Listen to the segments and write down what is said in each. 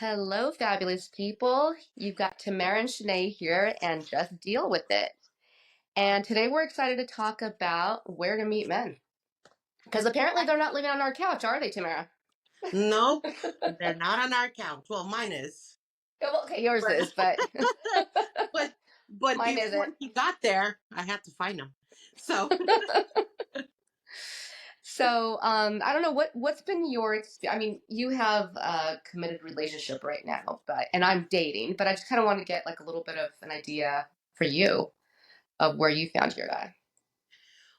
Hello, fabulous people. You've got Tamara and Shanae here, and just deal with it. And today we're excited to talk about where to meet men. Because apparently they're not living on our couch, are they, Tamara? Nope, they're not on our couch. Well, mine is, Yeah, well, okay, yours but is, but but but mine isn't. before he got there, I had to find him. So, So, I don't know what's been your experience. I mean, you have a committed relationship right now, and I'm dating, but I just kind of want to get like a little bit of an idea for you of where you found your guy.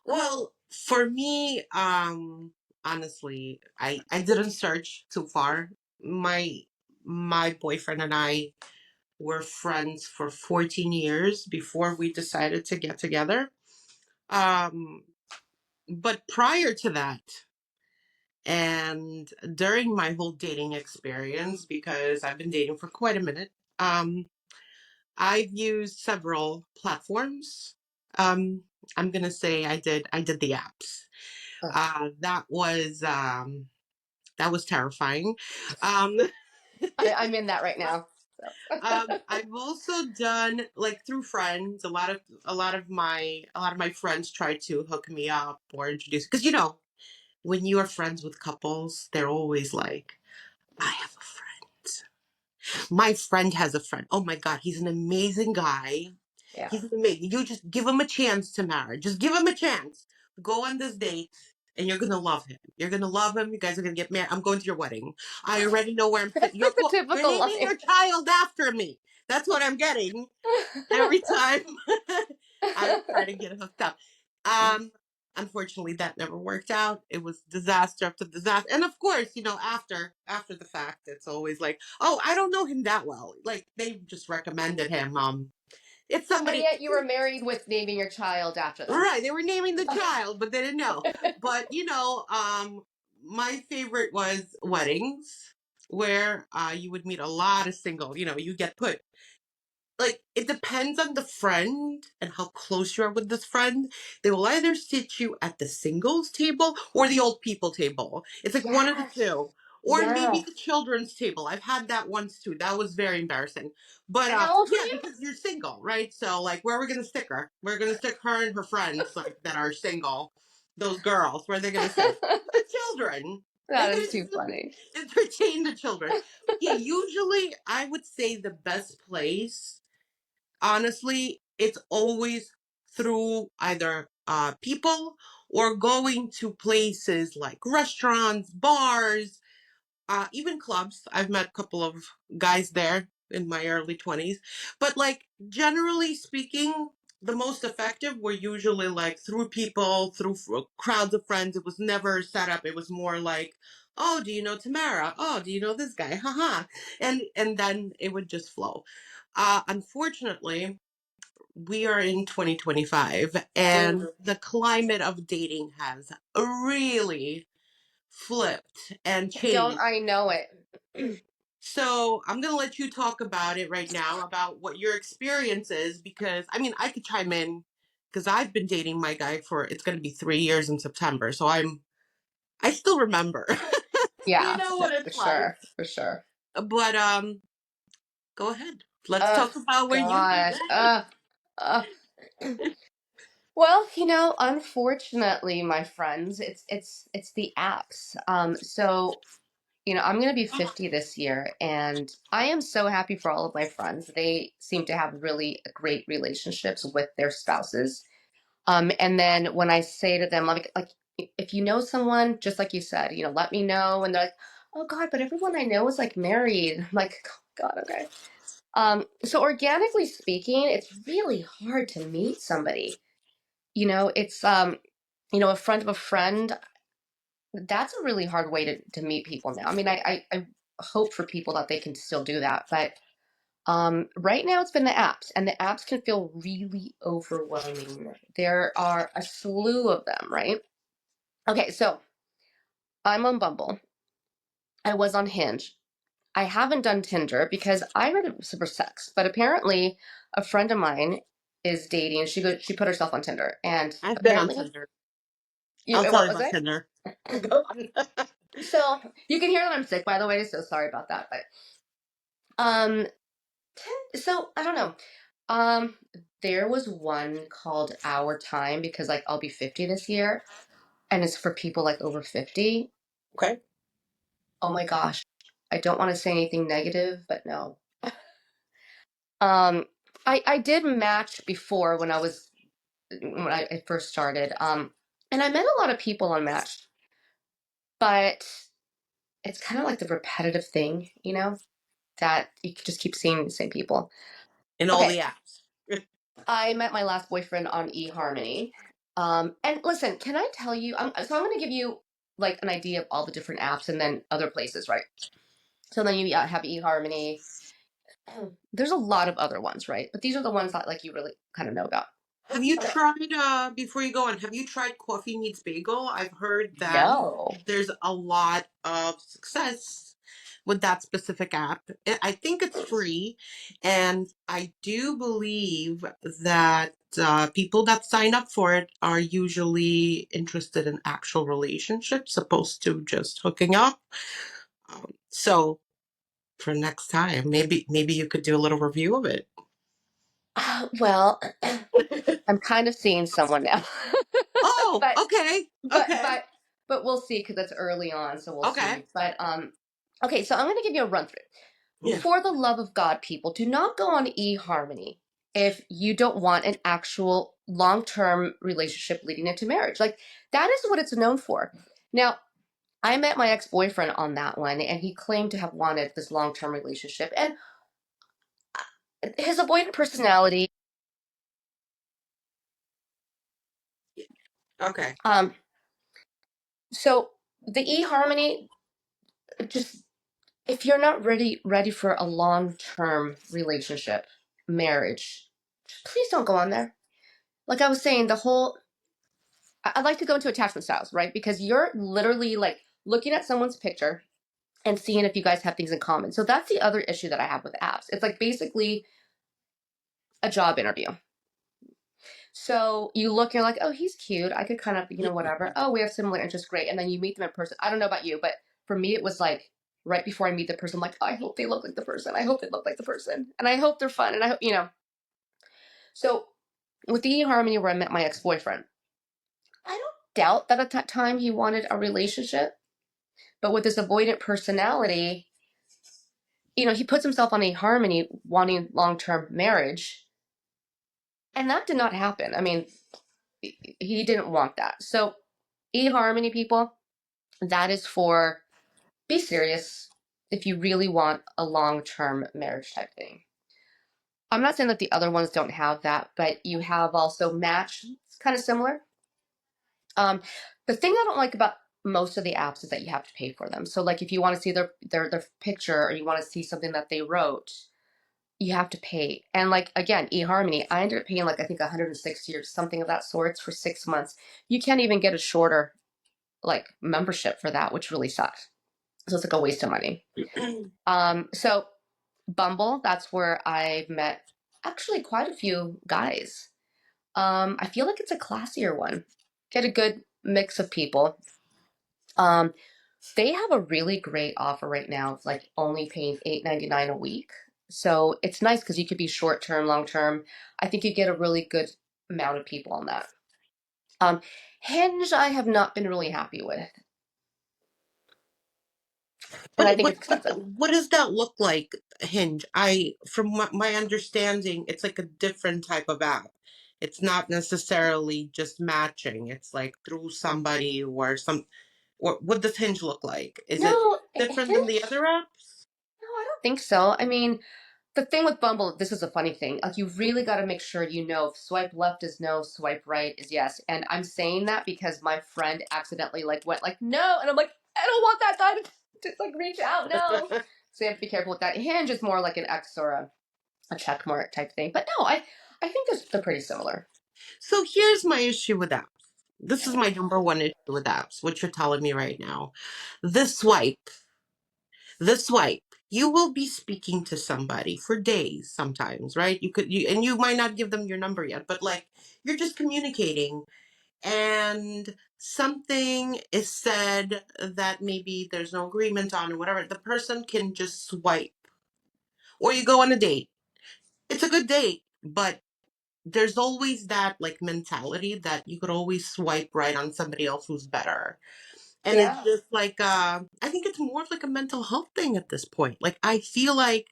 well, for me, honestly, I didn't search too far. My my boyfriend and I were friends for 14 years before we decided to get together. Um, but prior to that, and during my whole dating experience, because I've been dating for quite a minute, um, I've used several platforms. Um, I'm gonna say I did the apps. That was terrifying. Um, I'm in that right now. So. I've also done like through friends. A lot of my friends tried to hook me up or introduce because when you are friends with couples, they're always like, I have a friend. My friend has a friend. Oh my God, he's an amazing guy. Yeah. He's amazing. You just give him a chance to marry. Just give him a chance. Go on this date and you're gonna love him. You're gonna love him. You guys are gonna get married. I'm going to your wedding. I already know where I'm That's sitting. like the You're typical naming line. your child after me. That's what I'm getting every time I try to get hooked up. Um, Unfortunately, that never worked out. It was disaster after disaster, and of course, after the fact, it's always like, oh, I don't know him that well. Like they just recommended him. It's And somebody. yet you were married with naming your child after them. Right, they were naming the child, but they didn't know. But my favorite was weddings, where you would meet a lot of single. You get put like it depends on the friend and how close you are with this friend. They will either sit you at the singles table or the old people table. It's like one of the Yes. two. Or maybe Yes. the children's table. I've had that once too. That was very embarrassing. But And how old were yeah, you? because you're single, right? So like where are we gonna stick her? We're gonna stick her and her friends like that are single. Those girls, where are they gonna sit? The children. They're That is too gonna funny. entertain the children. But yeah, usually I would say the best place, honestly, it's always through either people or going to places like restaurants, bars, even clubs. I've met a couple of guys there in my early 20s. But, like, generally speaking, the most effective were usually like through people, through crowds of friends. It was never set up. It was more like, oh, do you know Tamara? Oh, do you know this guy? Haha. And then it would just flow. Unfortunately, we are in 2025 and Mm. the climate of dating has really flipped and Don't changed. I know it? So I'm going to let you talk about it right now, about what your experience is, because I mean, I could chime in because I've been dating my guy for, it's going to be 3 years in September. So I still remember. You Yeah, know no, what for it's like. sure. For sure. But go ahead. Let's Oh talk about where you gosh. Uh. Well, unfortunately, my friends, it's the apps. So I'm going to be 50 this year, and I am so happy for all of my friends. They seem to have really great relationships with their spouses. And then when I say to them, like if you know someone, just like you said, let me know. And they're like, oh God, but everyone I know is like married. I'm like, "Oh, God, okay." So organically speaking, it's really hard to meet somebody. It's a friend of a friend. That's a really hard way to meet people now. I mean, I hope for people that they can still do that, but right now it's been the apps, and the apps can feel really overwhelming. There are a slew of them, right? Okay, so I'm on Bumble. I was on Hinge. I haven't done Tinder because I read it was for sex, but apparently a friend of mine is dating. She put herself on Tinder, and I've been on apparently Tinder. you I'll tell what you was about it? Tinder. Go on. So you can hear that I'm sick, by the way. So sorry about that, but. Um, so I don't know. Um, there was one called Our Time because like I'll be 50 this year, and it's for people like over 50. Okay. Oh my gosh. I don't want to say anything negative, but no. I did match before when I first started. And I met a lot of people on Match, but it's kind of like the repetitive thing, that you just keep seeing the same people. In all Okay, the apps. I met my last boyfriend on eHarmony. And listen, can I tell you? So I'm going to give you like an idea of all the different apps and then other places, right? So then you have eHarmony. There's a lot of other ones, right? But these are the ones that like you really kind of know about. Have you Okay. tried, before you go on, have you tried Coffee Meets Bagel? I've heard that No. there's a lot of success with that specific app. I think it's free, and I do believe that people that sign up for it are usually interested in actual relationships, opposed to just hooking up. So for next time, maybe you could do a little review of it. Well, I'm kind of seeing someone now. Oh, but okay, but okay, but but we'll see because it's early on, so we'll okay. see. But okay, so I'm going to give you a run through. Yeah. For the love of God, people, do not go on eHarmony if you don't want an actual long-term relationship leading into marriage. Like that is what it's known for. Now, I met my ex-boyfriend on that one, and he claimed to have wanted this long-term relationship. And his avoidant personality, Okay. um, so the eHarmony, just if you're not ready for a long-term relationship, marriage, please don't go on there. Like I was saying, I'd like to go into attachment styles, right? Because you're literally like looking at someone's picture and seeing if you guys have things in common. So that's the other issue that I have with apps. It's like basically a job interview. So you look, you're like, oh, he's cute. I could kind of, whatever. Oh, we have similar interests. Great. And then you meet them in person. I don't know about you, but for me, it was like right before I meet the person, I'm like, oh, I hope they look like the person. I hope they look like the person. And I hope they're fun. And I hope. So with the eHarmony where I met my ex boyfriend, I don't doubt that at that time he wanted a relationship. But with this avoidant personality, he puts himself on eHarmony wanting long term marriage. And that did not happen. I mean, he didn't want that. So eHarmony people, that is for be serious if you really want a long-term marriage type thing. I'm not saying that the other ones don't have that, but you have also Match. It's kind of similar. Um, the thing I don't like about most of the apps is that you have to pay for them. So like if you want to see their picture or you want to see something that they wrote, you have to pay. And like again, eHarmony, I ended up paying like I think 160 or something of that sorts for 6 months. You can't even get a shorter like membership for that, which really sucks. So it's like a waste of money. So Bumble, that's where I've met actually quite a few guys. I feel like it's a classier one. Get a good mix of people. Um, they have a really great offer right now. It's like only paying $8.99 a week. So it's nice because you could be short term, long term. I think you get a really good amount of people on that. Um, Hinge, I have not been really happy with, and I But think what it's what expensive. what does that look like, Hinge? From my understanding, it's like a different type of app. It's not necessarily just matching. It's like through somebody or some. What does Hinge look like? Is it No, different than the Hinge. other apps? No, I don't think so. I mean, the thing with Bumble, this is a funny thing. Like, you really got to make sure you know if swipe left is no, swipe right is yes. And I'm saying that because my friend accidentally like went like no, and I'm like, I don't want that guy to like reach out, no. So you have to be careful with that. Hinge is more like an X or a check mark type thing. But no, I think they're pretty similar. So here's my issue with apps. This is my number one issue with apps, what you're telling me right now. The swipe. The swipe. You will be speaking to somebody for days sometimes, right? And you might not give them your number yet, but like you're just communicating and something is said that maybe there's no agreement on or whatever. The person can just swipe or you go on a date. It's a good date, but there's always that like mentality that you could always swipe right on somebody else who's better. And it's Yeah. just like I think it's more of like a mental health thing at this point. Like I feel like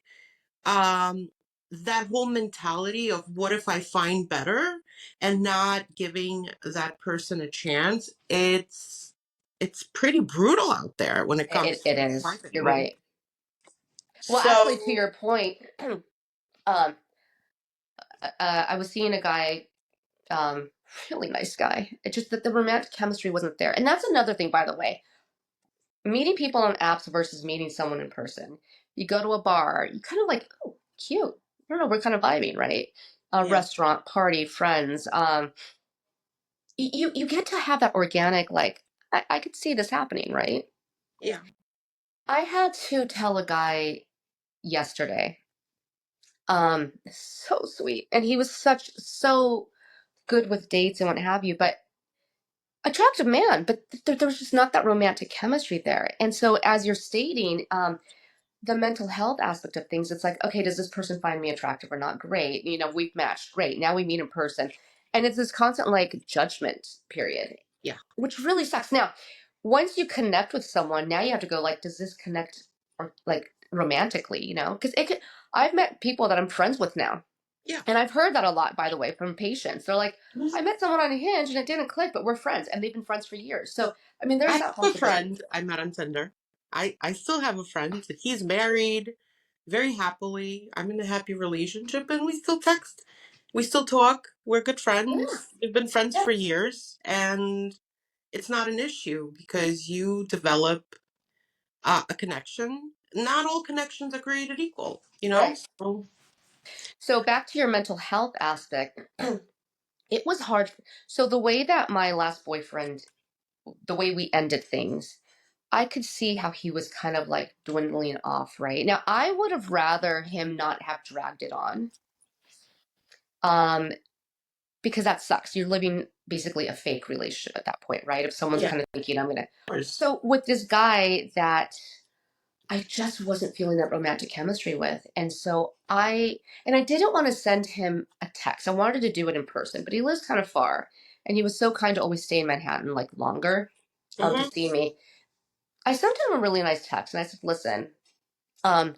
um that whole mentality of what if I find better and not giving that person a chance, it's pretty brutal out there when it comes It to is. You're marketing. right. Well, actually, to So your point, um, I was seeing a guy, um, really nice guy. It's just that the romantic chemistry wasn't there. And that's another thing, by the way. Meeting people on apps versus meeting someone in person. You go to a bar, you kind of like, oh, cute. I don't know, we're kind of vibing, right? A yeah, restaurant, party, friends. You get to have that organic, like, I could see this happening, right? yeah, I had to tell a guy yesterday, so sweet, and he was so good with dates and what have you, but attractive man, but there was just not that romantic chemistry there. And so, as you're stating, the mental health aspect of things, it's like, okay, does this person find me attractive or not? Great. We've matched. Great. Now we meet in person. And it's this constant like judgment period, yeah. which really sucks. Now, once you connect with someone, now you have to go like, does this connect or like romantically, Because I've met people that I'm friends with now. Yeah. And I've heard that a lot, by the way, from patients. They're like, I met someone on a Hinge and it didn't click, but we're friends. And they've been friends for years. So, I mean, I there's that have a possibility. friend I met on Tinder. I still have a friend. He's married very happily. I'm in a happy relationship and we still text. We still talk. We're good Yeah. friends. We've been friends for years and it's not an issue because you develop a connection. Not all connections are created equal, you know? Right. So, So back to your mental health aspect, it was hard. So the way that my last boyfriend, the way we ended things, I could see how he was kind of like dwindling off, right? Now, I would have rather him not have dragged it on, um, because that sucks. You're living basically a fake relationship at that point, right? If someone's yeah, of kind of thinking, I'm gonna. course. So with this guy that I just wasn't feeling that romantic chemistry with. And I didn't want to send him a text. I wanted to do it in person, but he lives kind of far. And he was so kind to always stay in Manhattan like longer to Hmm. see me. I sent him a really nice text and I said, listen, um,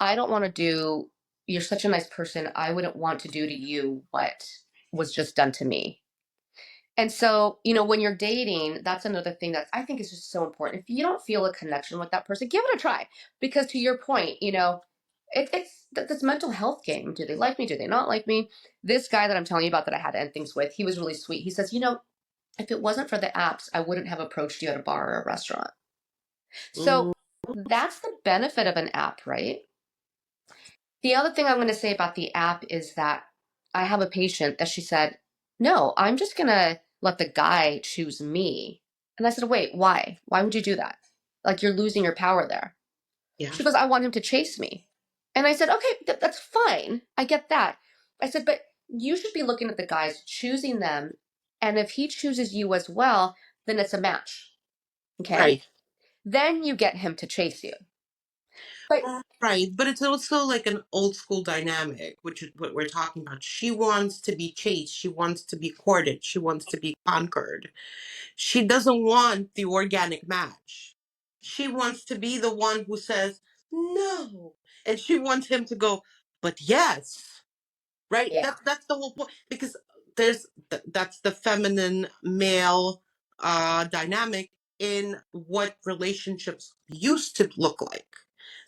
I don't want to do, you're such a nice person. I wouldn't want to do to you what was just done to me. And so, when you're dating, that's another thing that I think is just so important. If you don't feel a connection with that person, give it a try. Because to your point, it's this mental health game. Do they like me? Do they not like me? This guy that I'm telling you about that I had to end things with, he was really sweet. He says, if it wasn't for the apps, I wouldn't have approached you at a bar or a restaurant. So Mm, that's the benefit of an app, right? The other thing I'm going to say about the app is that I have a patient that she said, no, I'm just going to let the guy choose me. And I said, wait, why? Why would you do that? Like you're losing your power there. yeah, She goes, I want him to chase me. And I said, okay, that's fine. I get that. I said, but you should be looking at the guys, choosing them. And if he chooses you as well, then it's a match. Okay. right. Then you get him to chase you. But Right, but it's also like an old school dynamic, which is what we're talking about. She wants to be chased, she wants to be courted, she wants to be conquered. She doesn't want the organic match. She wants to be the one who says no. And she wants him to go, but yes. Right? yeah, That's the whole point. Because that's the feminine male dynamic in what relationships used to look like.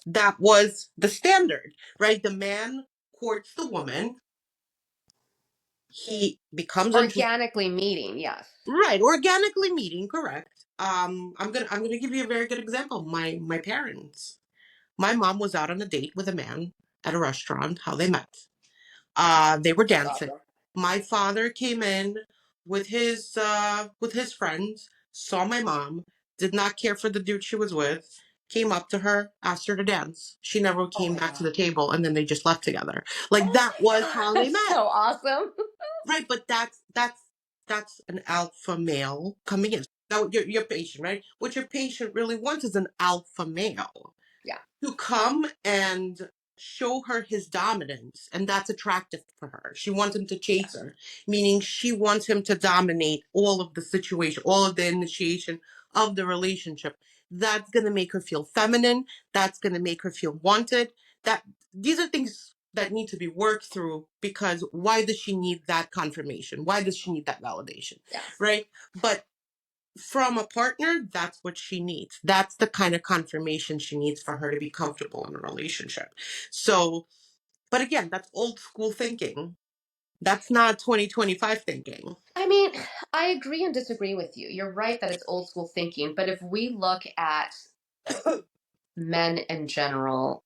That was the standard, right? The man courts the woman, he becomes interested. organically meeting, yes. Right, organically meeting, correct. I'm gonna give you a very good example. My parents. My mom was out on a date with a man at a restaurant, how they met. They were That's dancing. awesome. My father came in with his friends, saw my mom, did not care for the dude she was with, came up to her, asked her to dance. She never Oh came my back to God. the table, and then they just left together. Like Oh that my was God. how they That's met. so awesome. Right, but that's an alpha male coming in. Now your patient, right? What your patient really wants is an alpha male Yeah. to come and show her his dominance, and that's attractive for her. She wants him to chase her, meaning she wants him to dominate all of the situation, all of the initiation of the relationship. That's going to make her feel feminine. That's going to make her feel wanted. That these are things that need to be worked through, because why does she need that confirmation? Why does she need that validation? Yes. Right? But from a partner, that's what she needs. That's the kind of confirmation she needs for her to be comfortable in a relationship. So, but again, that's old school thinking. That's not 2025 thinking. I mean, I agree and disagree with you. You're right that it's old school thinking, but if we look at men in general,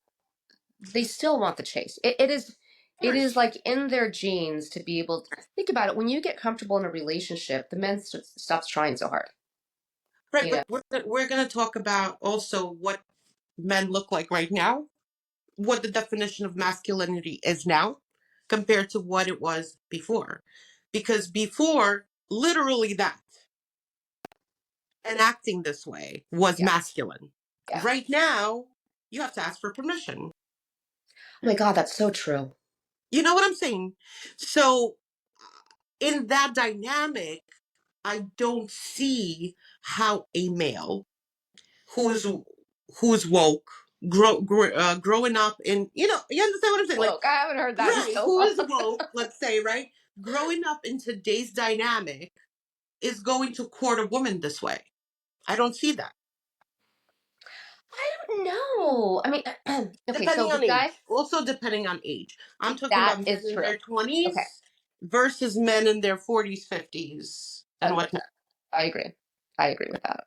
they still want the chase. It is like in their genes to be able to think about it. When you get comfortable in a relationship, the man stops trying so hard. Right, You know, but we're going to talk about also what men look like right now, what the definition of masculinity is now compared to what it was before. Because before, literally that, and acting this way was yeah, masculine. yeah. Right now, you have to ask for permission. Oh my God, that's so true. You know what I'm saying? So, in that dynamic, I don't see how a male who's who's woke, growing up in, you understand what I'm saying? Like, Woke. I haven't heard that in right, so who long. is woke? Let's say, right, growing up in today's dynamic is going to court a woman this way. I don't see that. I don't know. I mean, okay, so Depending the on age. guy, Also depending on age. I'm talking that about men is in true. their Okay, 20s versus men in their 40s, 50s, and whatnot. 100%. I agree. I agree with that.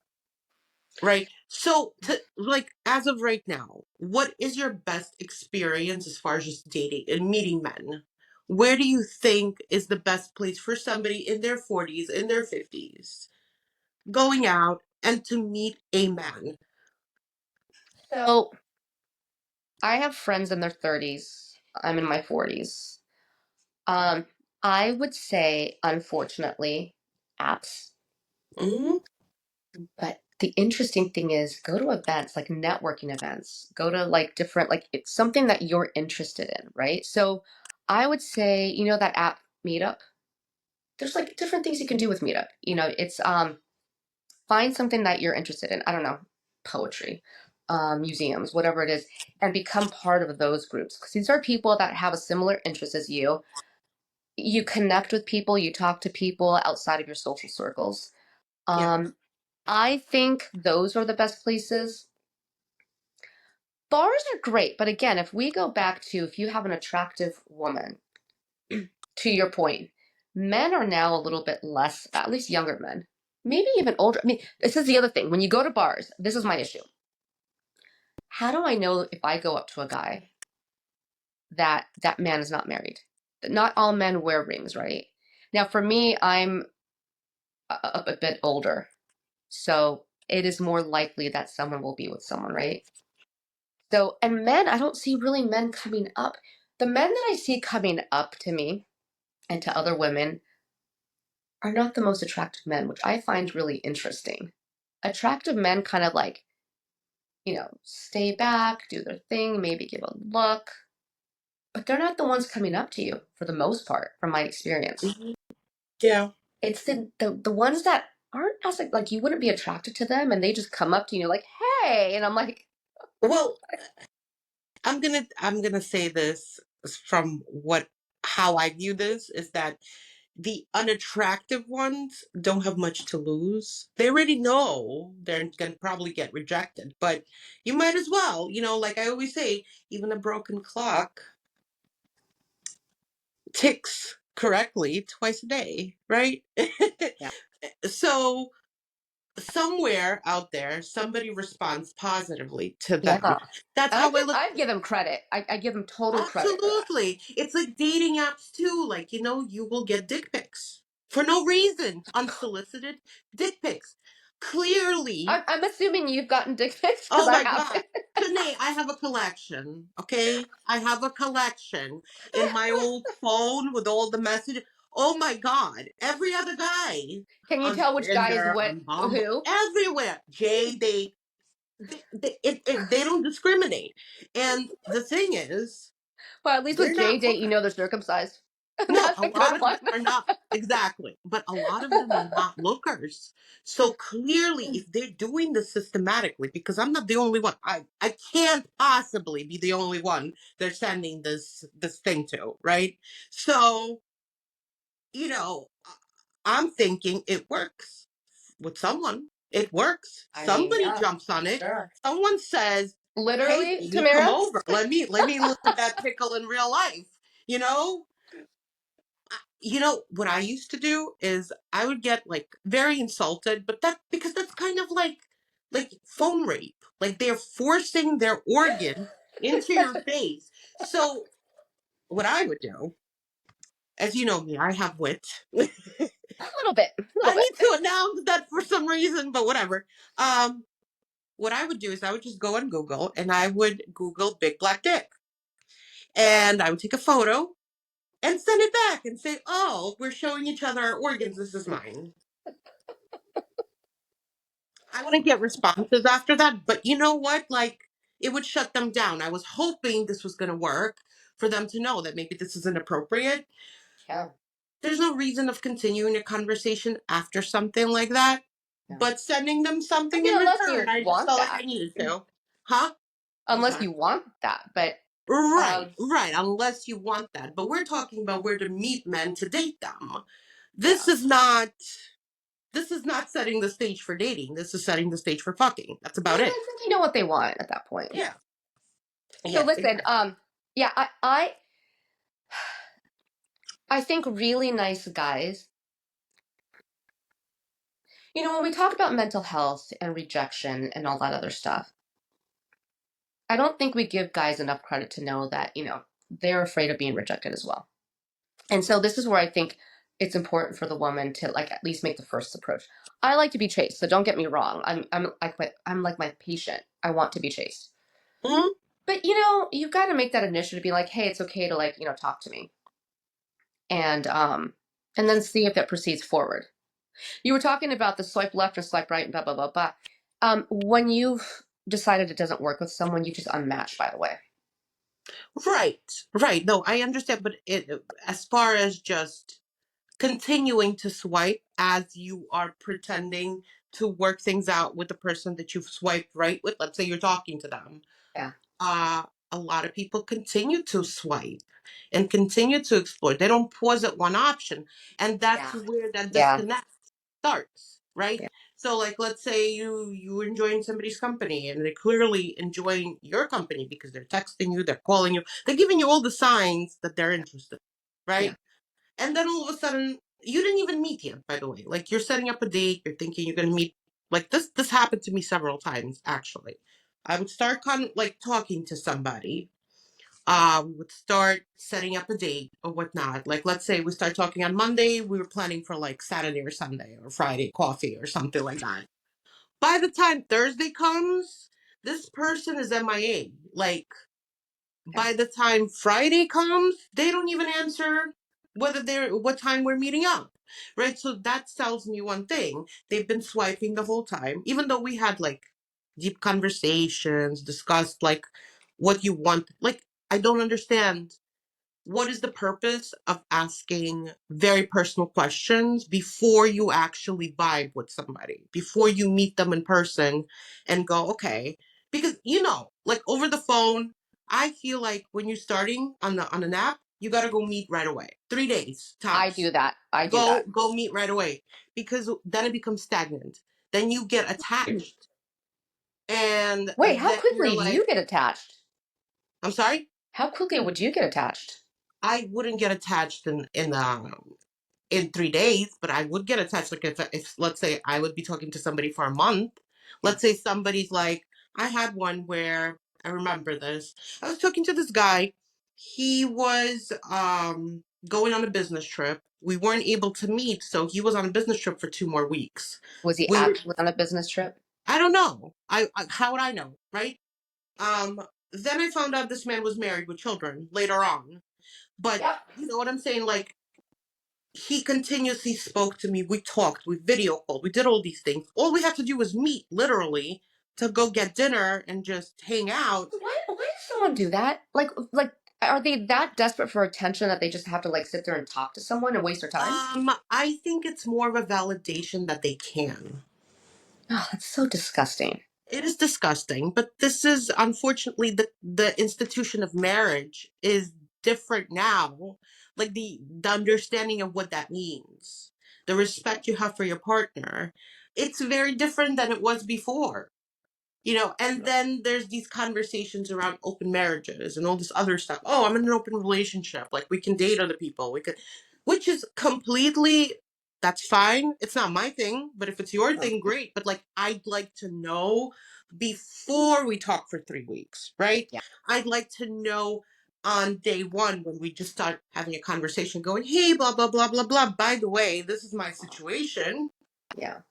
Right. So, like, as of right now, what is your best experience as far as just dating and meeting men? Where do you think is the best place for somebody in their 40s, in their 50s, going out and to meet a man? So I have friends in their 30s. I'm in my 40s. Um, I would say, unfortunately, apps. Hmm. But the interesting thing is, go to events like networking events, go to like different, like it's something that you're interested in, right? So I would say, that app Meetup, there's like different things you can do with Meetup. It's find something that you're interested in. I don't know, poetry, museums, whatever it is, and become part of those groups. Because these are people that have a similar interest as you. You connect with people, you talk to people outside of your social circles. Yeah. Um, I think those are the best places. Bars are great, but again, if we go back to if you have an attractive woman, to your point, men are now a little bit less, at least younger men, maybe even older. I mean, this is the other thing. When you go to bars, this is my issue. How do I know if I go up to a guy that that man is not married? Not all men wear rings, right? Now, for me, I'm a bit older, so it is more likely that someone will be with someone, right? So, and men, I don't see really men coming up. The men that I see coming up to me and to other women are not the most attractive men, which I find really interesting. Attractive men kind of like, stay back, do their thing, maybe give a look, but they're not the ones coming up to you for the most part, from my experience. Hmm. Yeah. It's the ones that aren't as like you wouldn't be attracted to them and they just come up to you like, hey, and I'm like, Well, I'm gonna say this from what how I view this is that the unattractive ones don't have much to lose. They already know they're going to probably get rejected, but you might as well, like I always say, even a broken clock ticks correctly twice a day, right? yeah. So somewhere out there, somebody responds positively to them. Yeah. That's And I how I give look. I give them credit. I give them total credit for that. Absolutely. It's like dating apps too. Like, you will get dick pics for no reason, unsolicited dick pics. Clearly, I'm assuming you've gotten dick pics because oh I my have. God. Janae, I have a collection, okay? I have a collection in my old phone with all the messages. Oh my God. Every other guy Can you on tell which guy is Tinder, what on Bumble, who? everywhere. J date. They don't discriminate. And the thing is, Well, at least with they're not J date, you lookers. know they're circumcised. No, That's a a lot good of them one. are not exactly, but a lot of them are not lookers. So clearly, if they're doing this systematically, because I'm not the only one, I can't possibly be the only one they're sending this thing to, right? So you know, I'm thinking it works with someone. It works. I mean, Somebody yeah, jumps on it. sure. Someone says, "Hey, Literally, baby, come Tamara. over. Let me live that pickle in real life." You know, what I used to do is I would get like very insulted, but that because that's kind of like phone rape. Like they're forcing their organ into your face. So what I would do, as you know me, I have wit. A little bit, a little I bit. need to announce that for some reason, but whatever. Um, what I would do is I would just go on Google and I would Google big black dick. And I would take a photo and send it back and say, "Oh, we're showing each other our organs. This is mine." I wouldn't get responses after that, but you know what? Like, it would shut them down. I was hoping this was going to work for them to know that maybe this is inappropriate. Yeah, There's no reason of continuing a conversation after something like that, yeah. but sending them I something mean, in unless return, you I just want felt like that. I needed to. Huh? I'm Unless sorry. you want that, but Right, um, right, unless you want that. But we're talking about where to meet men to date them. yeah. This is not this is not setting the stage for dating. This is setting the stage for fucking. That's Yeah, about I it. think you know what they want at that point. Yeah. So Yeah, listen, exactly. yeah, I think really nice guys. You know, when we talk about mental health and rejection and all that other stuff, I don't think we give guys enough credit to know that, they're afraid of being rejected as well. And so this is where I think it's important for the woman to like at least make the first approach. I like to be chased, so don't get me wrong. I'm like my patient. I want to be chased. Mhm. But you've got to make that initiative to be like, hey, it's okay to like, talk to me. And then see if that proceeds forward. You were talking about the swipe left or swipe right and blah blah blah blah. When you've decided it doesn't work with someone, you just unmatch, by the way. Right, right. No, I understand, but as far as just continuing to swipe as you are pretending to work things out with the person that you've swiped right with, let's say you're talking to them, Yeah. uh, a lot of people continue to swipe and continue to explore. They don't pause at one option. And that's Yeah. where that Yeah. disconnect starts, right? Yeah. So like let's say you're enjoying somebody's company and they're clearly enjoying your company because they're texting you, they're calling you, they're giving you all the signs that they're interested, Yeah. right? And then all of a sudden you didn't even meet yet, by the way. Like you're setting up a date, you're thinking you're gonna meet, like this happened to me several times actually. I would start like talking to somebody, we would start setting up a date or whatnot. Like, let's say we start talking on Monday, we were planning for like Saturday or Sunday or Friday coffee or something like that. By the time Thursday comes, this person is MIA. Like, Yeah. by the time Friday comes, they don't even answer what time we're meeting up. Right? So that tells me one thing. They've been swiping the whole time, even though we had like deep conversations, discussed like what you want. Like, I don't understand what is the purpose of asking very personal questions before you actually vibe with somebody, before you meet them in person and go, okay, because like over the phone, I feel like when you're starting on an app, you got to go meet right away. 3 days I tops. do that. I do Go that. go meet right away because then it becomes stagnant. Then you get attached and Wait, how then you're quickly do like, you get attached? I'm sorry. How quickly would you get attached? I wouldn't get attached in 3 days, but I would get attached. Like if let's say I would be talking to somebody for a month. Yeah. Let's say somebody's like, I had one where I remember this. I was talking to this guy. He was going on a business trip. We weren't able to meet, so he was on a business trip for 2 more weeks. Was he We were. actually on a business trip? I don't know. I how would I know, right? Um. Then I found out this man was married with children later on. But Yep. you know what I'm saying? Like he continuously spoke to me. We talked, we video called, we did all these things. All we had to do was meet, literally, to go get dinner and just hang out. Why does someone do that? Like, are they that desperate for attention that they just have to like sit there and talk to someone and waste their time? I think it's more of a validation that they can. Oh, that's so disgusting. It is disgusting, but this is unfortunately the institution of marriage is different now. Like the understanding of what that means, the respect you have for your partner, it's very different than it was before. And then there's these conversations around open marriages and all this other stuff. Oh, I'm in an open relationship, like we can date other people, we could, which is completely, that's fine, it's not my thing, but if it's your No. thing, great. But like, I'd like to know before we talk for 3 weeks, right? Yeah. I'd like to know on day one when we just start having a conversation going, hey, blah blah blah blah blah, by the way, this is my situation. Yeah.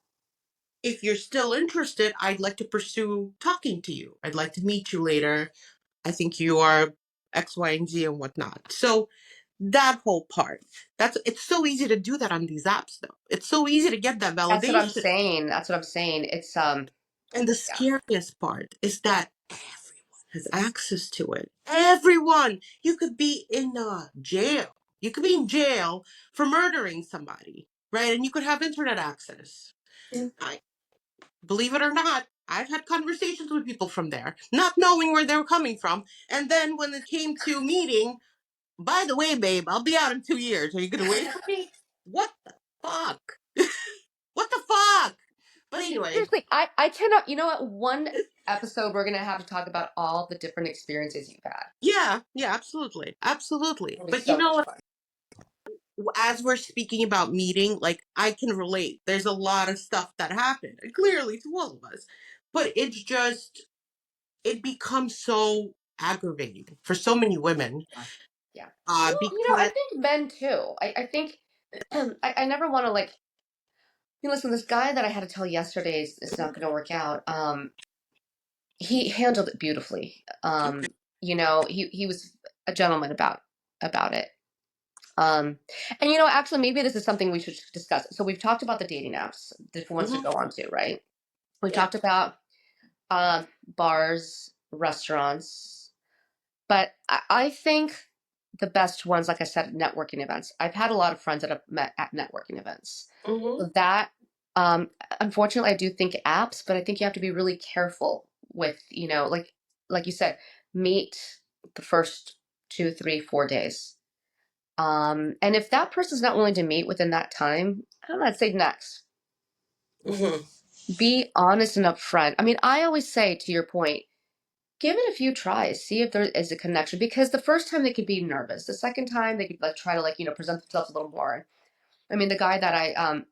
If you're still interested, I'd like to pursue talking to you. I'd like to meet you later. I think you are X, Y, and Z and whatnot. So that whole part. It's so easy to do that on these apps though. It's so easy to get that That's what I'm validation. saying. That's what I'm saying. It's And the yeah. scariest part is that everyone has access to it. Everyone. You could be in jail. You could be in jail for murdering somebody, right? And you could have internet access. Yeah. I, Believe it or not, I've had conversations with people from there, not knowing where they were coming from. And then when it came to meeting, by the way, babe, I'll be out in 2 years. Are you going to wait for me? What the fuck? What the fuck? But anyway, Seriously, I cannot. You know what? One episode we're gonna have to talk about all the different experiences you've had. yeah, yeah, absolutely. Absolutely. It'll be But you so know much what? fun. As we're speaking about meeting, like I can relate. There's a lot of stuff that happened, clearly to all of us. But it's just, it becomes so aggravating for so many women Yeah. Well, I because think men too. I think I never want to like. Listen, this guy that I had to tell yesterday is not going to work out. He handled it beautifully. He was a gentleman about it. And actually, maybe this is something we should discuss. So we've talked about the dating apps, different ones to mhm, go on to, right? We've yeah. talked about bars, restaurants, but I think the best ones, like I said, networking events. I've had a lot of friends that have met at networking events. Hmm. So that, um, unfortunately, I do think apps, but I think you have to be really careful with, like you said, meet the first 2, 3, 4 days. And if that person's not willing to meet within that time, I don't know, I'd say next. Hmm. Be honest and upfront. I mean, I always say, to your point, give it a few tries, see if there is a connection. Because the first time they could be nervous, the second time they could like try to present themselves a little more. I mean, the guy that I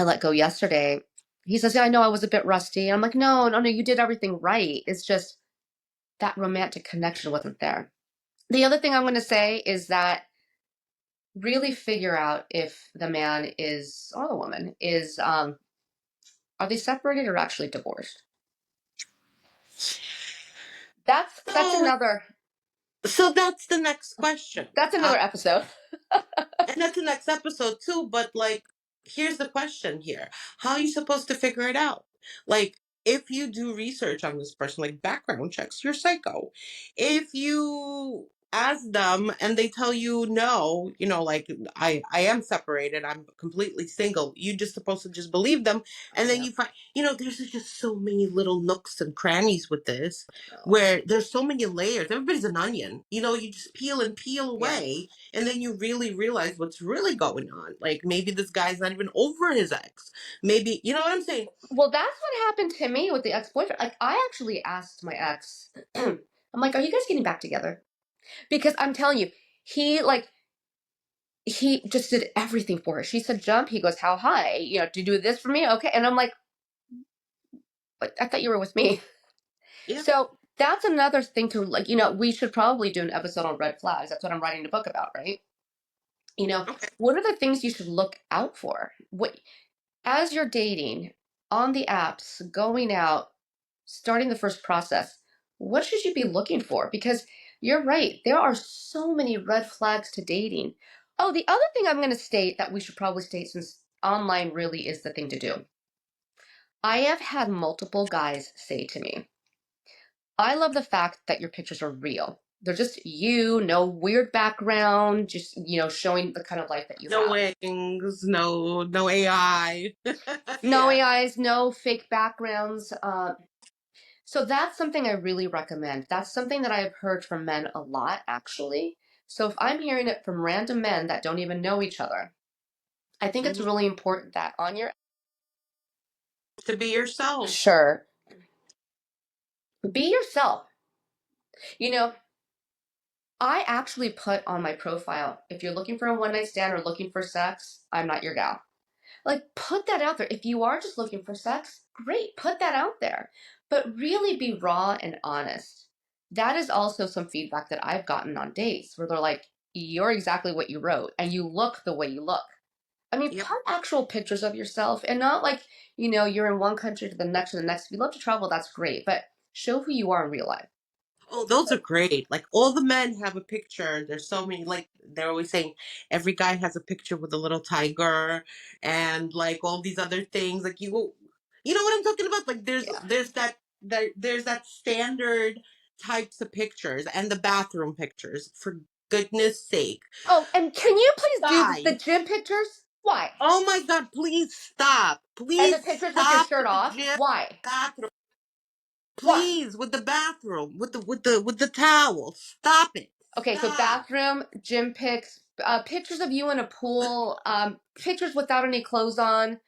let go yesterday, he says, "Yeah, I know I was a bit rusty." I'm like, "No, no, no, you did everything right. It's just that romantic connection wasn't there." The other thing I'm going to say is that really figure out if the man is or the woman is are they separated or actually divorced? That's So, another so that's the next question. that's another episode. And that's the next episode too. But like, here's the question here: how are you supposed to figure it out? Like, if you do research on this person, like background checks, you're psycho. If you ask them and they tell you no, like I am separated, I'm completely single. You just supposed to just believe them, I and then know. you find, there's just so many little nooks and crannies with this, No. where there's so many layers. Everybody's an onion. You just peel and peel Yeah. away, and then you really realize what's really going on. Like maybe this guy's not even over his ex. Maybe, you know what I'm saying? Well, that's what happened to me with the ex-boyfriend. Like, I actually asked my ex, I'm like, "Are you guys getting back together?" Because I'm telling you, he like he just did everything for her. She said jump. He goes, how high? Do you do this for me? Okay. And I'm like, but I thought you were with me. Yeah. So that's another thing to like, we should probably do an episode on red flags. That's what I'm writing a book about, right? You know, Okay. what are the things you should look out for? What as you're dating on the apps, going out, starting the first process, what should you be looking for? Because you're right, there are so many red flags to dating. Oh, the other thing I'm going to state that we should probably state since online really is the thing to do. I have had multiple guys say to me, I love the fact that your pictures are real. They're just you, no weird background, just, showing the kind of life that you No have. wings, no AI. No Yeah. AIs, no fake backgrounds. So that's something I really recommend. That's something that I've heard from men a lot, actually. So if I'm hearing it from random men that don't even know each other, I think it's Mhm. really important that on your To be yourself. sure, be yourself. You know, I actually put on my profile, if you're looking for a one night stand or looking for sex, I'm not your gal. Like, put that out there. If you are just looking for sex, great, put that out there. But really be raw and honest. That is also some feedback that I've gotten on dates where they're like, you're exactly what you wrote, and you look the way you look. I mean, Yep. put actual pictures of yourself and not like, you're in one country to the next to the next. If you love to travel, that's great, but show who you are in real life. Oh, those are great. Like all the men have a picture. There's so many, like they're always saying every guy has a picture with a little tiger and like all these other things. Like you know what I'm talking about? Like Yeah. there's that standard types of pictures and the bathroom pictures, for goodness sake. Oh, and can you please do the Guys, gym pictures? Why? oh my God, please stop. And the Please pictures with your stop shirt with the off? gym Why? bathroom. Why? Please, with the bathroom, with the towel. Stop it. Okay, so Stop. bathroom, gym pics, pictures of you in a pool, pictures without any clothes on.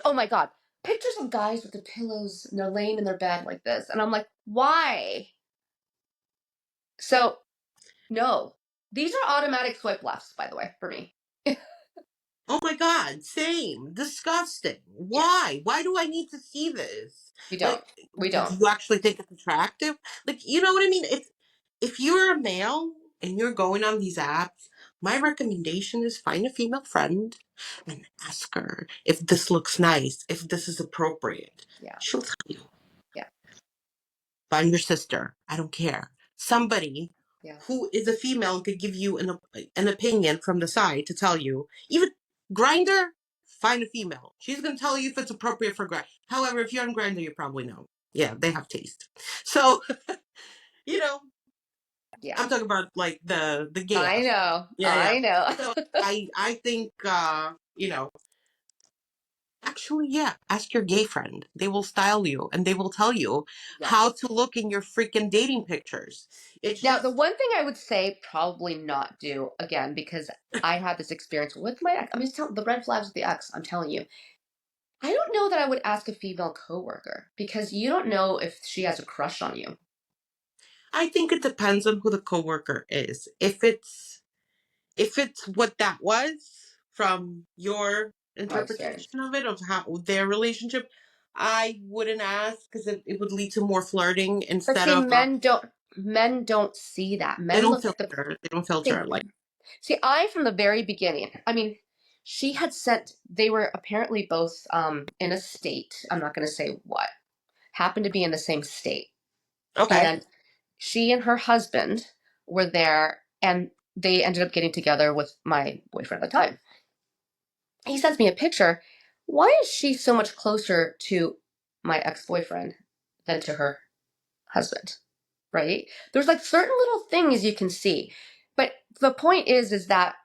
Oh my God, pictures of guys with the pillows, laying in their bed like this, and I'm like, why? So no, these are automatic swipe lefts, by the way, for me. Oh my God, same. Disgusting. Yeah, Why? Why do I need to see this? we don't. Like, We do don't. you actually think it's attractive? Like, you know what I mean? If you're a male and you're going on these apps, my recommendation is find a female friend and ask her if this looks nice, if this is appropriate. Yeah, She'll tell you. yeah, Find your sister. I don't care. Somebody yeah. who is a female could give you an opinion from the side to tell you. Even Grinder, find a female. She's gonna tell you if it's appropriate for Grinder. However, if you're on Grinder, you probably know. Yeah, they have taste. So you know, Yeah. I'm talking about like the gay I aspect. know. Yeah, yeah. I know. So I think actually, yeah, ask your gay friend. They will style you and they will tell you how Yes. to look in your freaking dating pictures. It's Now, the just one thing I would say probably not do again, because I had this experience with my ex. I'm just telling the red flags with the ex. I'm telling you. I don't know that I would ask a female coworker because you don't know if she has a crush on you. I think it depends on who the coworker is. If it's what that was from your My experience. interpretation of it, of how their relationship, I wouldn't ask because it would lead to more flirting But instead see, of men don't see that. they Men don't look at the filter. They don't filter they like see. I from the very beginning. I mean, she had sent. They were apparently both in a state. I'm not going to say what. Happened to be in the same state, okay. and she and her husband were there, and they ended up getting together with my boyfriend at the time. He sends me a picture. Why is she so much closer to my ex-boyfriend than to her husband? Right? There's like certain little things you can see. But the point is that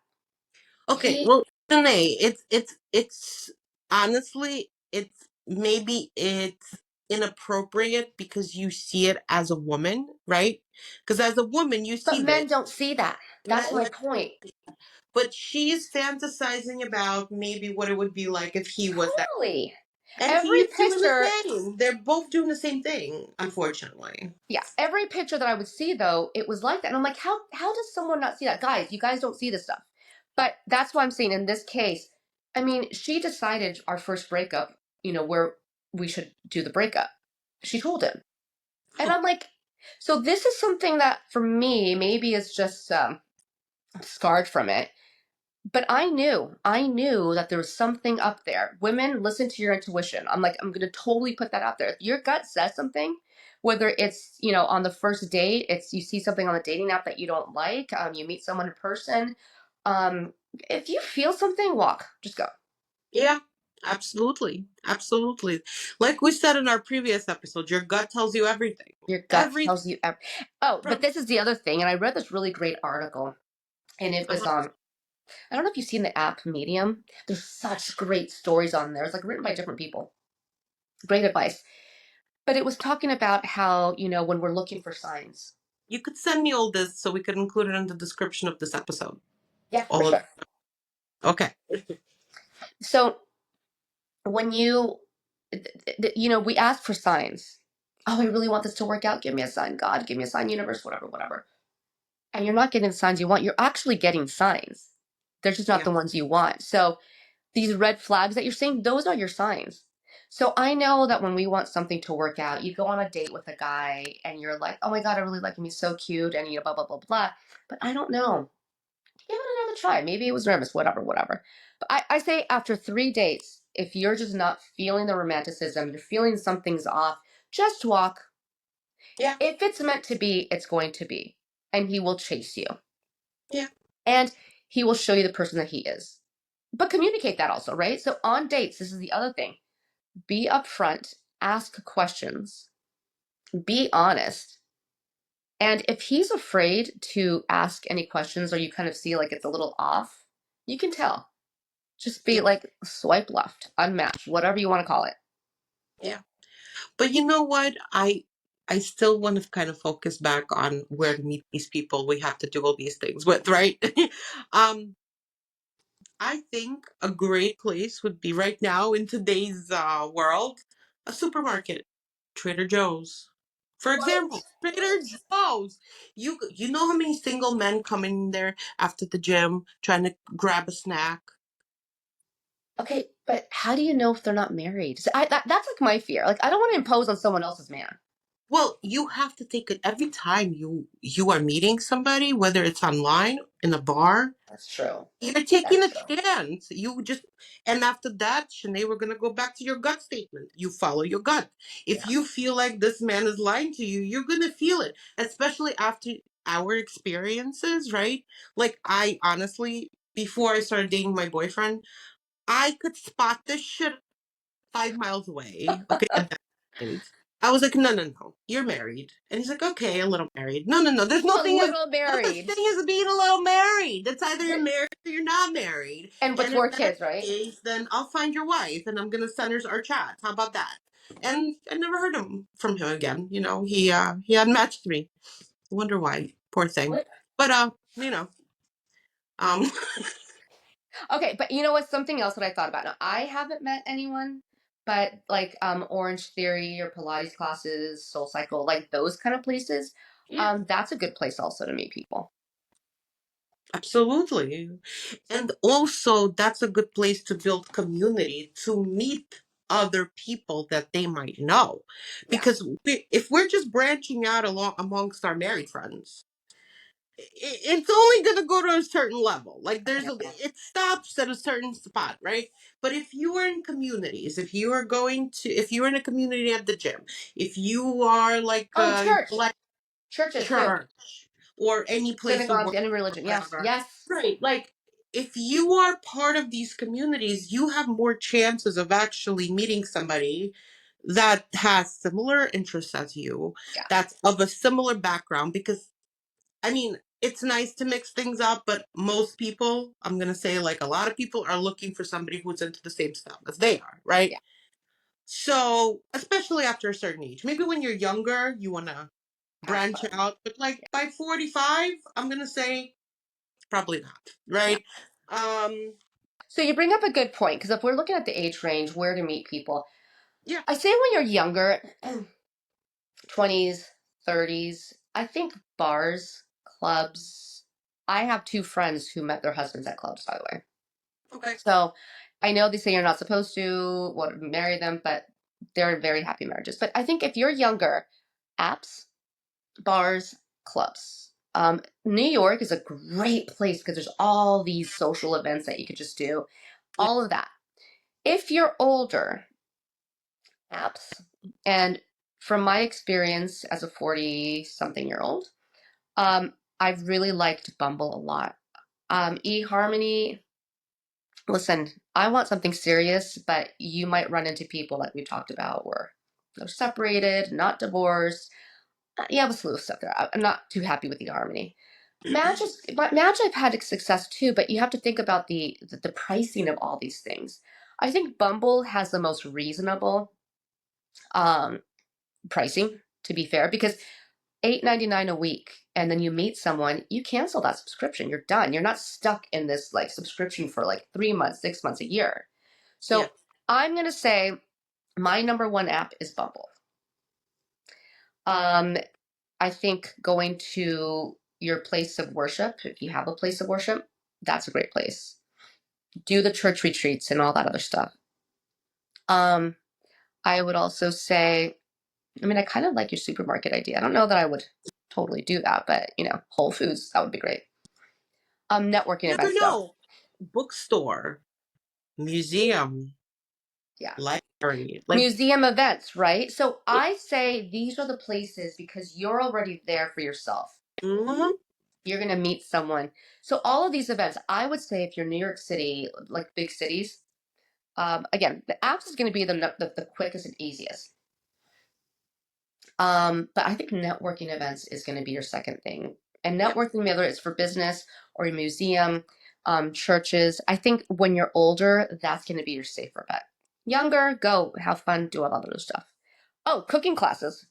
Okay, he well, Danae, it's honestly, it's maybe it's inappropriate because you see it as a woman, right? Because as a woman, you but see this. men don't see that. That's my point. But she's fantasizing about maybe what it would be like if he was that. Totally. And Every he's doing the picture same. They're both doing the same thing, unfortunately. Yeah, every picture that I would see though, it was like that. And I'm like, how does someone not see that? Guys, you guys don't see this stuff. But that's what I'm saying in this case. I mean, she decided our first breakup, where we should do the breakup. She told him. And I'm like, so this is something that for me maybe is just scarred from it. But I knew that there was something up there. Women, listen to your intuition. I'm like, I'm going to totally put that out there. If your gut says something, whether it's, on the first date, it's you see something on the dating app that you don't like, you meet someone in person. Um, if you feel something, walk, just go. Yeah. Absolutely. Absolutely. Like we said in our previous episode, your gut tells you everything. Your gut Everything tells you. Oh, but from this is the other thing, and I read this really great article, and it was uh, I don't know if you've seen the app Medium. There's such great stories on there. It's like written by different people. Great advice. But it was talking about how, when we're looking for signs. you could send me all this so we could include it in the description of this episode. Yeah, for All of sure. okay. So when we ask for signs. Oh, I really want this to work out. Give me a sign, God. Give me a sign, universe, whatever, whatever. And you're not getting the signs you want. You're actually getting signs. They're just not Yeah. the ones you want. So these red flags that you're seeing, those are your signs. So I know that when we want something to work out, you go on a date with a guy and you're like, oh my God, I really like him. He's so cute. And blah, blah, blah, blah. But I don't know. Give it another try. Maybe it was nervous, whatever, whatever. But I say after 3 dates, if you're just not feeling the romanticism, you're feeling something's off, just walk. Yeah. If it's meant to be, it's going to be. And he will chase you. Yeah. And he will show you the person that he is. But communicate that also, right? So on dates, this is the other thing. Be upfront, ask questions, be honest. And if he's afraid to ask any questions or you kind of see like it's a little off, you can tell. Just be Yeah. like swipe left, unmatched, whatever you want to call it. Yeah. But you know what? I still want to kind of focus back on where to meet these people we have to do all these things with, right? um I think a great place would be right now in today's world, a supermarket, Trader Joe's. For example, What? Trader Joe's. You know how many single men come in there after the gym trying to grab a snack? Okay, but how do you know if they're not married? So that's like my fear. Like I don't want to impose on someone else's man. Well, you have to take it every time you are meeting somebody, whether it's online in a bar. That's true. You're taking That's a true. chance. You just, and after that, Shanae, we're gonna go back to your gut statement. You follow your gut. If Yeah. you feel like this man is lying to you, you're gonna feel it, especially after our experiences, right? Like I honestly, before I started dating my boyfriend, I could spot this shit 5 miles away. Okay, at that point. I was like, no, no, no, you're married. And he's like, okay, a little married. No, no, no, there's A little no such married. thing as being a little married. It's either you're married or you're not married. And with And if 4 kids, that's right? the case, then I'll find your wife and I'm gonna send her our chats. How about that? And I never heard from him again. He unmatched me. I wonder why. Poor thing. What? But um Okay, but you know what? Something else that I thought about. Now, I haven't met anyone, but like Orange Theory or Pilates classes, Soul Cycle, like those kind of places. yeah, That's a good place also to meet people. absolutely. And also, that's a good place to build community, to meet other people that they might know. Yeah, Because if we're just branching out along amongst our married friends, it's only going to go to a certain level. Like I know. it stops at a certain spot, right? But if you are in communities, if you're in a community at the gym, if you are like Church, like churches too, church or any place of synagogues, work any or religion. Yes, whatever. yes. Right. Like if you are part of these communities, you have more chances of actually meeting somebody that has similar interests as you, Yeah, that's of a similar background. Because, I mean, it's nice to mix things up, but most people, I'm going to say like a lot of people are looking for somebody who's into the same stuff as they are, right? yeah. So, especially after a certain age, maybe when you're younger, you want to Have branch fun. out. But like by 45, I'm gonna say probably not. Yeah. Right? Um, So you bring up a good point because if we're looking at the age range, where to meet people, yeah. I say when you're younger, 20s, 30s, I think bars, clubs. I have two friends who met their husbands at clubs, by the way. Okay. So I know they say you're not supposed to marry them, but they're in very happy marriages. But I think if you're younger, apps, bars, clubs. New York is a great place because there's all these social events that you could just do, Yeah. all of that. If you're older, apps. And from my experience as a 40 something year old, I've really liked Bumble a lot. eHarmony, listen, I want something serious, but you might run into people like we talked about where they're separated, not divorced. You have a slew of stuff there. I'm not too happy with the harmony. Match I've had success too, but you have to think about the pricing of all these things. I think Bumble has the most reasonable um, pricing, to be fair, because 8.99 a week, and then you meet someone, you cancel that subscription. You're done. You're not stuck in this like subscription for like 3 months, 6 months, a year. Yeah. So I'm gonna say my number one app is Bumble. Um, I think going to your place of worship, if you have a place of worship, that's a great place. Do the church retreats and all that other stuff. Um, I would also say, I mean, I kind of like your supermarket idea. I don't know that I would totally do that, but Whole Foods, that would be great. Networking Never events though. know. Bookstore, museum, Yeah. library. Like, Museum events, right? So I say these are the places because you're already there for yourself. mhm. You're going to meet someone. So all of these events, I would say if you're New York City, like big cities, again, the apps is going to be the quickest and easiest. But I think networking events is going to be your second thing. And Yep. networking, whether it's for business or a museum, churches, I think when you're older, that's going to be your safer bet. Younger, go have fun, do all that other stuff. Oh, cooking classes.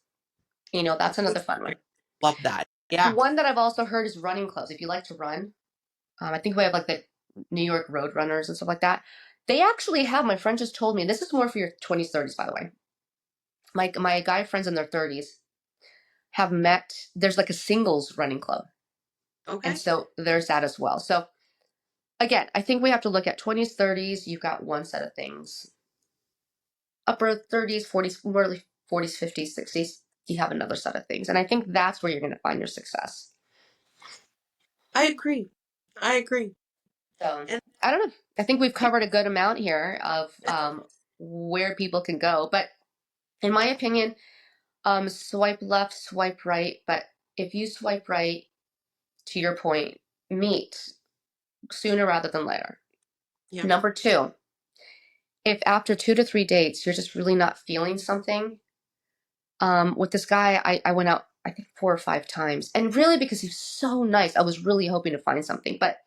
That's another fun one. Love that. Yeah. One that I've also heard is running clubs. If you like to run, I think we have like the New York Road Runners and stuff like that. They actually have, my friend just told me, and this is more for your 20s, 30s, by the way. My guy friends in their 30s have met, there's like a singles running club. And Okay. so there's that as well. So again, I think we have to look at 20s, 30s, you've got one set of things. Upper 30s, 40s, early 40s, 50s, 60s, you have another set of things. And I think that's where you're going to find your success. I agree. I agree. So And I don't know. I think we've covered a good amount here of where people can go. But in my opinion, swipe left, swipe right. But if you swipe right, to your point, meet sooner rather than later. yeah. Number two, if after 2 to 3 dates you're just really not feeling something, with this guy, I went out I think 4 or 5 times, and really because he's so nice, I was really hoping to find something. But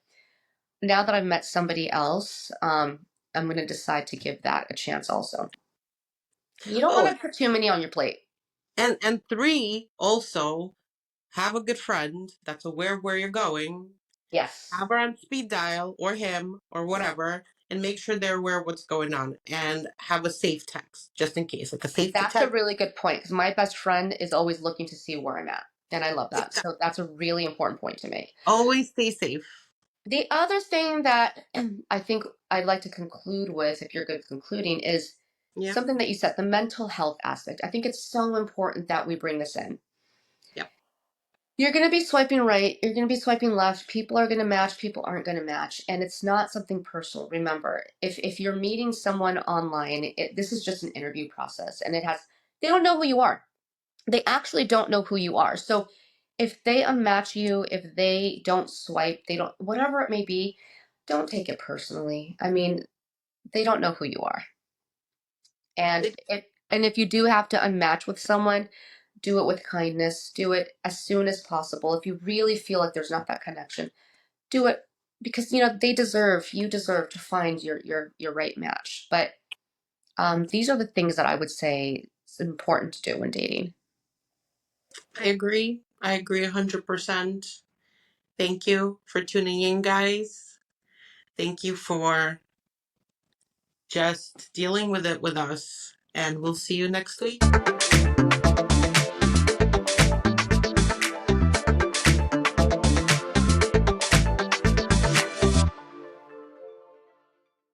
now that I've met somebody else, I'm going to decide to give that a chance also. You don't want Oh, to put too many on your plate. and three, also have a good friend that's aware of where you're going. Yes. Have her on speed dial or him or whatever, and make sure they're aware of what's going on, and have a safe text just in case, like a safety That's a text. really good point because my best friend is always looking to see where I'm at. And I love that. Exactly. So that's a really important point to make. Always stay safe. The other thing that I think I'd like to conclude with, if you're good at concluding, is Yeah. something that you said, the mental health aspect. I think it's so important that we bring this in. Yep. You're going to be swiping right, you're going to be swiping left, people are going to match, people aren't going to match, and it's not something personal. Remember, if you're meeting someone online, this is just an interview process, and they don't know who you are. They actually don't know who you are. So if they unmatch you, if they don't swipe, they don't, whatever it may be, don't take it personally. I mean, they don't know who you are. And It- if you do have to unmatch with someone, do it with kindness. Do it as soon as possible. If you really feel like there's not that connection, do it because you deserve to find your right match. But these are the things that I would say is important to do when dating. I agree. I agree 100%. Thank you for tuning in, guys. Thank you for just dealing with it with us. And we'll see you next week.